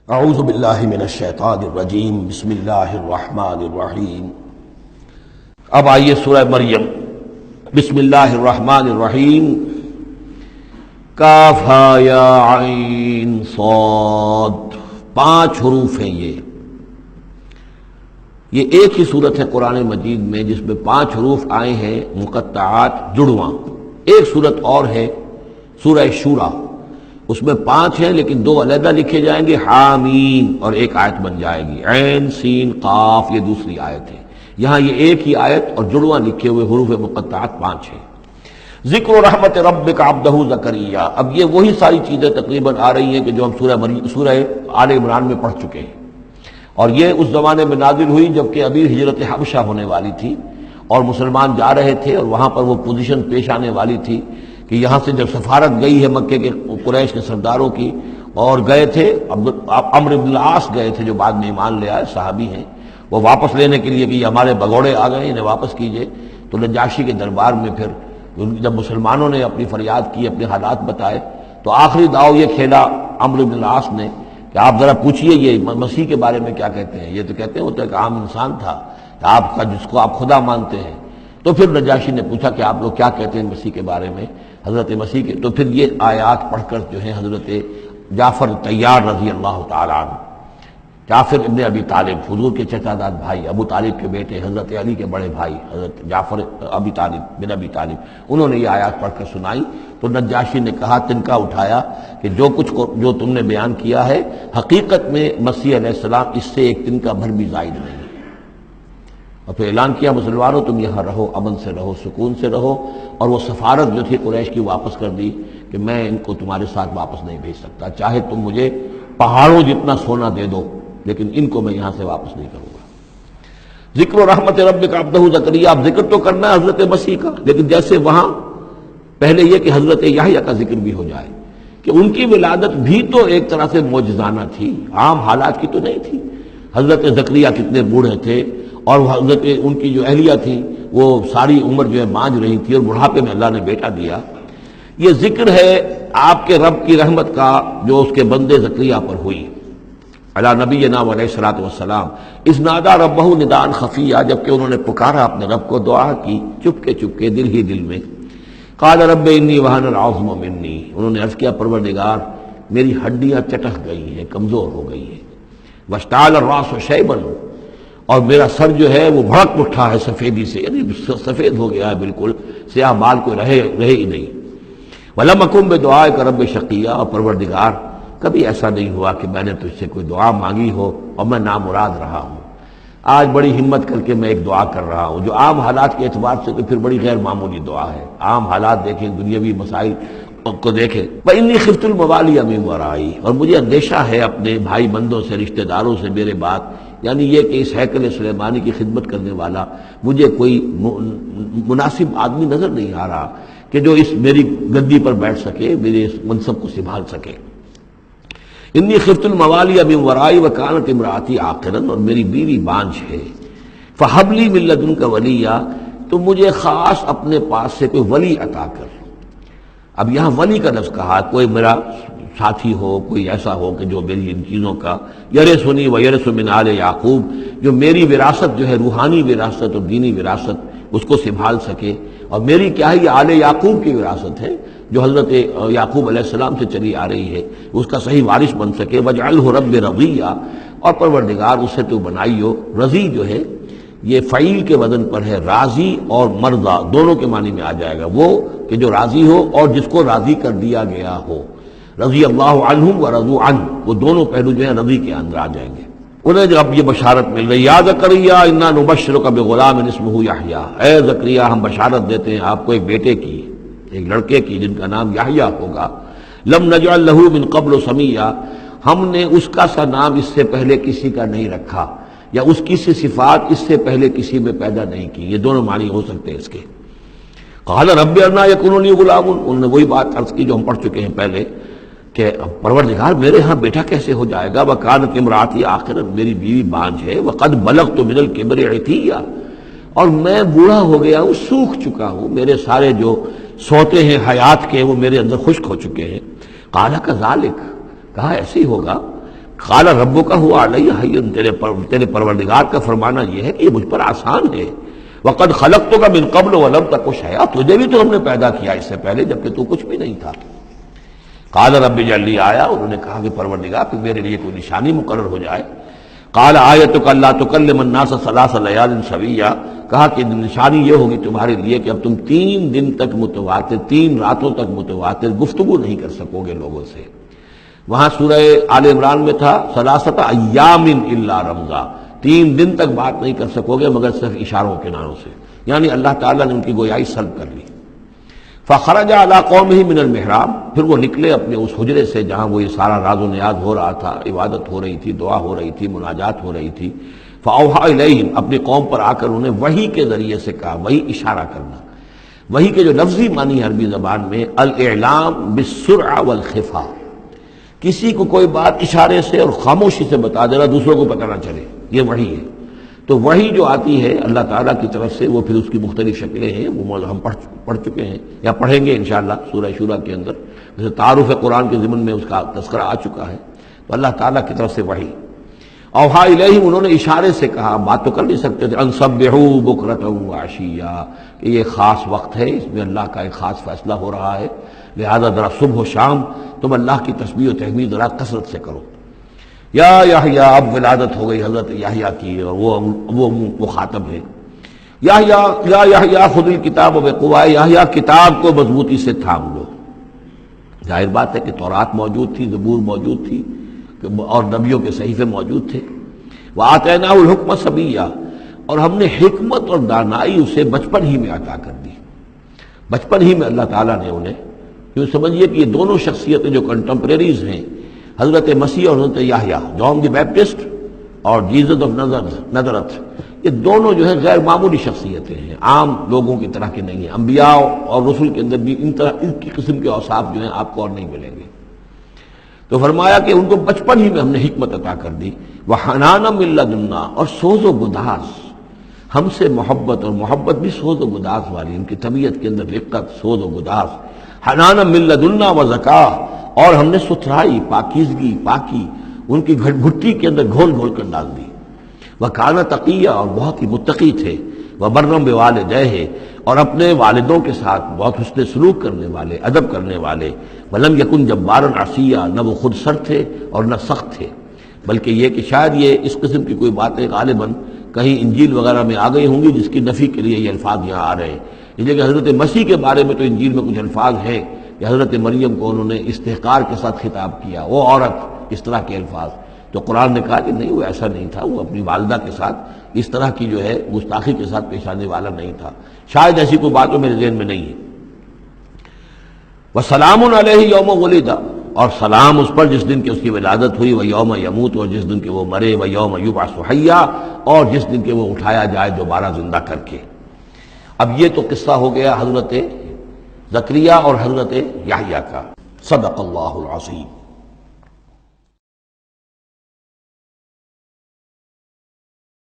اعوذ باللہ من الشیطان الرجیم بسم اللہ الرحمن الرحیم۔ اب آئیے سورہ مریم۔ بسم اللہ الرحمن الرحیم۔ کاف ہا یا عین صاد، 5 حروف ہیں یہ ایک ہی صورت ہے قرآن مجید میں جس میں 5 حروف آئے ہیں مقطعات جڑواں۔ ایک صورت اور ہے سورہ شورا، اس میں 5 ہیں لیکن 2 علیحدہ لکھے جائیں گے، حامیم، اور ایک آیت بن جائے گی، عین سین قاف، یہ دوسری آیت ہے۔ یہاں یہ ایک ہی آیت اور جڑواں لکھے ہوئے حروف مقطعات 5 ہیں۔ ذکر رحمت ربک عبدہ زکریا، اب یہ وہی ساری چیزیں تقریباً آ رہی ہیں کہ جو ہم سورہ آل عمران میں پڑھ چکے ہیں، اور یہ اس زمانے میں نازل ہوئی جبکہ ابھی ہجرت حبشہ ہونے والی تھی اور مسلمان جا رہے تھے، اور وہاں پر وہ پوزیشن پیش آنے والی تھی کہ یہاں سے جب سفارت گئی ہے مکے کے قریش کے سرداروں کی، اور گئے تھے عمرو بن العاص گئے تھے جو بعد میں ایمان لے آئے، صحابی ہیں، وہ واپس لینے کے لیے کہ یہ ہمارے بگوڑے آ گئے، انہیں واپس کیجئے۔ تو نجاشی کے دربار میں پھر جب مسلمانوں نے اپنی فریاد کی، اپنے حالات بتائے، تو آخری داؤ یہ کھیلا عمرو بن العاص نے کہ آپ ذرا پوچھئے یہ مسیح کے بارے میں کیا کہتے ہیں۔ یہ تو کہتے ہیں وہ تو ایک عام انسان تھا آپ کا جس کو آپ خدا مانتے ہیں۔ تو پھر نجاشی نے پوچھا کہ آپ لوگ کیا کہتے ہیں مسیح کے بارے میں، حضرت مسیح کے۔ تو پھر یہ آیات پڑھ کر جو ہے حضرت جعفر طیار رضی اللہ تعالیٰ عنہ، جعفر ابن ابی طالب، حضور کے چچا داد بھائی، ابو طالب کے بیٹے، حضرت علی کے بڑے بھائی حضرت جعفر ابی طالب بن ابی طالب، انہوں نے یہ آیات پڑھ کر سنائی۔ تو نجاشی نے کہا، تنکا اٹھایا کہ جو تم نے بیان کیا ہے حقیقت میں مسیح علیہ السلام اس سے ایک تنکا بھر بھی زائد نہیں ہے۔ اور پھر اعلان کیا، مسلمانوں تم یہاں رہو، امن سے رہو، سکون سے رہو، اور وہ سفارت جو تھی قریش کی واپس کر دی کہ میں ان کو تمہارے ساتھ واپس نہیں بھیج سکتا، چاہے تم مجھے پہاڑوں جتنا سونا دے دو لیکن ان کو میں یہاں سے واپس نہیں کروں گا۔ ذکر و رحمت ربک عبدہ زکریا، اب ذکر تو کرنا ہے حضرت مسیح کا، لیکن جیسے وہاں پہلے یہ کہ حضرت یحییٰ کا ذکر بھی ہو جائے کہ ان کی ولادت بھی تو ایک طرح سے معجزانہ تھی، عام حالات کی تو نہیں تھی۔ حضرت زکریا کتنے بوڑھے تھے، اور حضرت ان کی جو اہلیہ تھی وہ ساری عمر جو ہے مانج رہی تھی، اور بڑھاپے میں اللہ نے بیٹا دیا۔ یہ ذکر ہے آپ کے رب کی رحمت کا جو اس کے بندے زکریا پر ہوئی، علی نبینا علیہ الصلوۃ والسلام، اذ نادى ربہ نداء خفیا، جبکہ انہوں نے پکارا اپنے رب کو، دعا کی چپکے چپکے دل ہی دل میں۔ قال رب انی وہن العظم منی، انہوں نے عرض کیا پروردگار میری ہڈیاں چٹک گئی ہیں، کمزور ہو گئی ہیں، واشتعل الراس شیبا، اور میرا سر جو ہے وہ بھڑک اٹھا ہے سفیدی سے، یعنی سفید ہو گیا ہے بالکل، سیاہ بال کوئی رہے ہی نہیں۔ ولم اکن بدعائک رب شقیا، اور پروردگار کبھی ایسا نہیں ہوا کہ میں نے تجھ سے کوئی دعا مانگی ہو اور میں نامراد رہا ہوں۔ آج بڑی ہمت کر کے میں ایک دعا کر رہا ہوں جو عام حالات کے اعتبار سے تو پھر بڑی غیر معمولی دعا ہے، عام حالات دیکھیں، دنیاوی مسائل کو دیکھیں۔ وَإِنِّي خِفْتُ الْمَوَالِيَ مِن وَرَائِي، اور مجھے اندیشہ ہے اپنے بھائی بندوں سے، رشتہ داروں سے میرے بعد، یعنی یہ کہ اس ہیکل سلیمانی کی خدمت کرنے والا مجھے کوئی مناسب آدمی نظر نہیں آ رہا کہ جو اس میری گدی پر بیٹھ سکے، میرے اس منصب کو سنبھال سکے۔ انی خفت الموالی من ورائی وکانت امراتی عاقرا، اور میری بیوی بانجھ ہے، فہب لی من لدنک ولیا، تو مجھے خاص اپنے پاس سے کوئی ولی عطا کر۔ اب یہاں ولی کا لفظ کہا، کوئی میرا ساتھی ہو، کوئی ایسا ہو کہ جو میری ان چیزوں کا یرثنی ویرث من آل یعقوب، جو میری وراثت جو ہے روحانی وراثت اور دینی وراثت اس کو سنبھال سکے، اور میری کیا ہے یہ آل یعقوب کی وراثت ہے جو حضرت یعقوب علیہ السلام سے چلی آ رہی ہے، اس کا صحیح وارث بن سکے۔ وجعلہ رب رضیہ، اور پروردگار اسے تو بنائیو، رضی جو ہے یہ فعیل کے وزن پر ہے، راضی اور مرضی دونوں کے معنی میں آ جائے گا، وہ کہ جو راضی ہو اور جس کو راضی کر دیا گیا ہو۔ رضی اللہ عنہم ورضوا عنہ، وہ دونوں پہلو جو ہیں رضی کے اندر آ جائیں گے۔ انہیں جب یہ بشارت مل رہی، یا زکریا انا نبشرک بغلام اسمہ یحییٰ، اے زکریا ہم بشارت دیتے ہیں آپ کو ایک بیٹے کی، ایک لڑکے کی جن کا نام یحییٰ ہوگا۔ لم نجعل لہ من قبل سمیا، ہم نے اس کا سا نام اس سے پہلے کسی کا نہیں رکھا، یا اس کی سی صفات اس سے پہلے کسی میں پیدا نہیں کی، یہ دونوں معنی ہو سکتے ہیں اس کے۔ قال رب انا یکون لی غلام، انہوں نے وہی بات عرض کی جو ہم پڑھ چکے ہیں پہلے کہ پروردگار میرے ہاں بیٹا کیسے ہو جائے گا، وکانت امراتی عاقرا، میری بیوی بانجھ ہے، وقد بلغت من الکبر عتیہ، اور میں بوڑھا ہو گیا ہوں، سوکھ چکا ہوں، میرے سارے جو سوتے ہیں حیات کے وہ میرے اندر خشک ہو چکے ہیں۔ قال کذالک، کہا ایسے ہی ہوگا، قال ربک ہوا علی ہین، تیرے پروردگار کا فرمانا یہ ہے کہ یہ مجھ پر آسان ہے، وقد خلقتک من قبل ولم تک شیئا، تجھے بھی تو ہم نے پیدا کیا اس سے پہلے جبکہ تو کچھ بھی نہیں تھا۔ قال رب اجعل لی آیا، انہوں نے کہا کہ پروردگار پھر میرے لیے کوئی نشانی مقرر ہو جائے۔ قال آیتک الا تکلم الناس ثلاث لیال سویا، کہا کہ نشانی یہ ہوگی تمہارے لیے کہ اب تم 3 دن تک متواتر، 3 راتوں تک متواتر گفتگو نہیں کر سکو گے لوگوں سے۔ وہاں سورہ آل عمران میں تھا ثلاثۃ ایام الا رمزا، 3 دن تک بات نہیں کر سکو گے مگر صرف اشاروں کناروں سے، یعنی اللہ تعالیٰ نے ان کی گویائی سلب کر لی۔ فخرج علی قومہ من المحراب، پھر وہ نکلے اپنے اس حجرے سے جہاں وہ یہ سارا راز و نیاز ہو رہا تھا، عبادت ہو رہی تھی، دعا ہو رہی تھی، مناجات ہو رہی تھی۔ فاوحی الیہم، اپنی قوم پر آ کر انہیں وحی کے ذریعے سے کہا، وحی اشارہ کرنا۔ وحی کے جو لفظی معنی ہے عربی زبان میں الاعلام بالسرعہ والخفا، کسی کو کوئی بات اشارے سے اور خاموشی سے بتا دینا، دوسروں کو پتہ نہ چلے، یہ وحی ہے۔ تو وحی جو آتی ہے اللہ تعالیٰ کی طرف سے، وہ پھر اس کی مختلف شکلیں ہیں، وہ ہم پڑھ چکے ہیں یا پڑھیں گے انشاءاللہ سورہ شورا کے اندر، جیسے تعارف قرآن کے ضمن میں اس کا تذکرہ آ چکا ہے۔ تو اللہ تعالیٰ کی طرف سے وحی۔ اوحا الیہم، انہوں نے اشارے سے کہا، بات تو کر نہیں سکتے تھے، ان سبحوا بکرۃ وعشیا، کہ یہ خاص وقت ہے، اس میں اللہ کا ایک خاص فیصلہ ہو رہا ہے، لہذا ذرا صبح و شام تم اللہ کی تسبیح و تحمید ذرا کثرت سے کرو۔ یا یحییٰ، اب ولادت ہو گئی حضرت یحییٰ کی، اور وہ خاطب ہے۔ یا یحییٰ خذ الکتاب بقوہ، یحییٰ کتاب کو مضبوطی سے تھام لو۔ ظاہر بات ہے کہ تورات موجود تھی، زبور موجود تھی، اور نبیوں کے صحیفے موجود تھے۔ وآتیناہ الحکم صبیا، اور ہم نے حکمت اور دانائی اسے بچپن ہی میں عطا کر دی، بچپن ہی میں اللہ تعالیٰ نے انہیں، کیوں سمجھیے کہ یہ دونوں شخصیتیں جو کنٹمپریریز ہیں، حضرت مسیح اور حضرت یحییٰ، جان دی بیپٹسٹ اور جیزس آف نزرت، یہ دونوں جو ہیں غیر معمولی شخصیتیں ہیں، عام لوگوں کی طرح کے نہیں ہیں۔ انبیاء اور رسل کے اندر بھی ان کی قسم کے اوصاف جو ہیں آپ کو اور نہیں ملیں گے۔ تو فرمایا کہ ان کو بچپن ہی میں ہم نے حکمت عطا کر دی، وحنانا من لدنا، اور سوز و گداز، ہم سے محبت، اور محبت بھی سوز و گداز والی، ان کی طبیعت کے اندر رقت، سوز و گداز۔ حنانا من لدنا وزکا، اور ہم نے ستھرائی، پاکیزگی، پاکی ان کی گھٹی کے اندر گھول گھول کر ڈال دی۔ وکانا تقیہ، اور بہت ہی متقی تھے۔ وبرم بوالدیہ، اور اپنے والدوں کے ساتھ بہت حسن سلوک کرنے والے، ادب کرنے والے۔ ولم یکن جبارا عصیا، نہ وہ خود سر تھے اور نہ سخت تھے، بلکہ یہ کہ شاید یہ اس قسم کی کوئی باتیں غالباً کہیں انجیل وغیرہ میں آ گئی ہوں گی، جس کی نفی کے لیے یہ الفاظ یہاں آ رہے ہیں۔ اس لیے کہ حضرت مسیح کے بارے میں تو انجیل میں کچھ الفاظ ہیں کہ حضرت مریم کو انہوں نے استحقار کے ساتھ خطاب کیا، وہ عورت، اس طرح کے الفاظ۔ تو قرآن نے کہا کہ نہیں، وہ ایسا نہیں تھا، وہ اپنی والدہ کے ساتھ اس طرح کی جو ہے گستاخی کے ساتھ پیش آنے والا نہیں تھا، شاید ایسی کوئی بات میرے ذہن میں نہیں ہے۔ وسلام علیہ یوم ولد، اور سلام اس پر جس دن کہ اس کی ولادت ہوئی، و یوم یموت، اور جس دن کہ وہ مرے، و یوم یبعث حیا، اور جس دن کہ وہ اٹھایا جائے دوبارہ زندہ کر کے۔ اب یہ تو قصہ ہو گیا حضرت زکریا اور حضرت یحییٰ کا۔ صدق اللہ العظیم۔